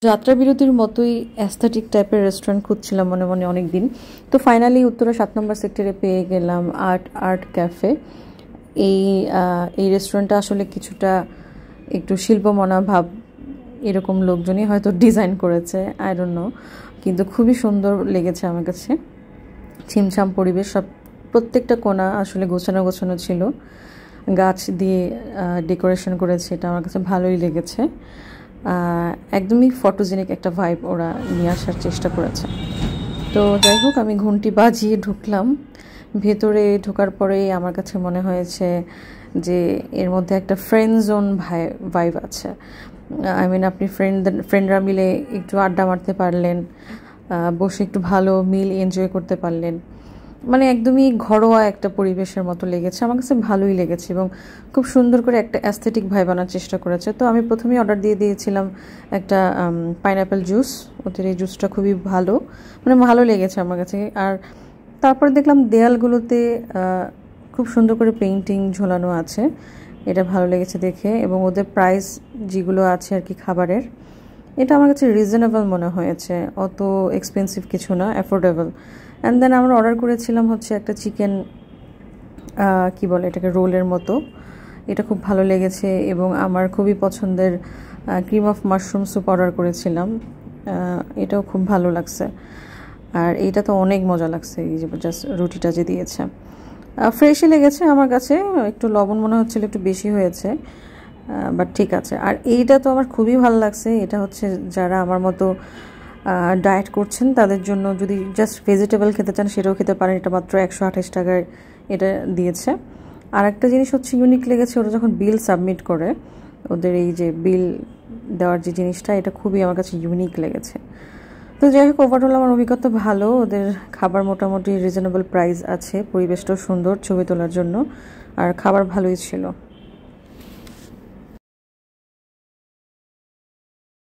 যাত্রা বিরতির মতোই অ্যাস্থেটিক টাইপের রেস্টুরেন্ট খুঁজছিলাম মনে মনে অনেক দিন। তো ফাইনালি উত্তরা 7 নম্বর সেক্টরে পেয়ে গেলাম আর্ট ক্যাফে। এই রেস্টুরেন্টটা আসলে কিছুটা একটু শিল্পমনা ভাব এরকম লোকজনই হয়তো ডিজাইন করেছে, আই ডোন্ট নো, কিন্তু খুবই সুন্দর লেগেছে আমার কাছে। ছিমছাম পরিবেশ, প্রত্যেকটা কোণা আসলে গোছানো গোছানো ছিল, গাছ দিয়ে ডেকোরেশন করেছে, এটা আমার কাছে ভালোই লেগেছে। একদমই ফটোজেনিক একটা ভাইব ওরা নিয়ে আসার চেষ্টা করেছে। তো যাই হোক, আমি ঘন্টি বাজিয়ে ঢুকলাম। ভেতরে ঢোকার পরেই আমার কাছে মনে হয়েছে যে এর মধ্যে একটা ফ্রেন্ড জোন ভাইব আছে। আই মিন, আপনি ফ্রেন্ডরা মিলে একটু আড্ডা মারতে পারলেন, বসে একটু ভালো মিল এনজয় করতে পারলেন, মানে একদমই ঘরোয়া একটা পরিবেশের মতো লেগেছে আমার কাছে, ভালোই লেগেছে এবং খুব সুন্দর করে একটা অ্যাস্থেটিক ভাইব আনার চেষ্টা করেছে। তো আমি প্রথমেই অর্ডার দিয়ে দিয়েছিলাম একটা পাইনঅ্যাপেল জুস। ওদের এই জুসটা খুবই ভালো, মানে ভালো লেগেছে আমার কাছে। আর তারপরে দেখলাম দেয়ালগুলোতে খুব সুন্দর করে পেইন্টিং ঝোলানো আছে, এটা ভালো লেগেছে দেখে। এবং ওদের প্রাইস যেগুলো আছে আর কি খাবারের, এটা আমার কাছে রিজনেবল মনে হয়েছে, অত এক্সপেন্সিভ কিছু না, অ্যাফোর্ডেবল। অ্যান্ড দেন আমরা অর্ডার করেছিলাম হচ্ছে একটা চিকেন কি বলে এটাকে, রোলের মতো। এটা খুব ভালো লেগেছে। এবং আমার খুবই পছন্দের cream of mushroom soup order করেছিলাম, এটাও খুব ভালো লাগছে। আর এইটা তো অনেক মজা লাগছে, এই যে জাস্ট রুটিটা যে দিয়েছে ফ্রেশই লেগেছে আমার কাছে। একটু লবণ মনে হচ্ছিল একটু বেশি হয়েছে, বাট ঠিক আছে। আর এইটা তো আমার খুবই ভালো লাগছে। এটা হচ্ছে যারা আমার মতো ডায়েট করছেন তাদের জন্য, যদি জাস্ট ভেজিটেবল খেতে চান সেটাও খেতে পারেন। এটা মাত্র 128 টাকায় এটা দিয়েছে। আর একটা জিনিস হচ্ছে ইউনিক লেগেছে, ওরা যখন বিল সাবমিট করে, ওদের এই যে বিল দেওয়ার যে জিনিসটা, এটা খুবই আমার কাছে ইউনিক লেগেছে। তো যাই হোক, ওভারঅল আমার অভিজ্ঞতা ভালো। ওদের খাবার মোটামুটি রিজনেবল প্রাইস আছে, পরিবেশটাও সুন্দর ছবি তোলার জন্য, আর খাবার ভালোই ছিল।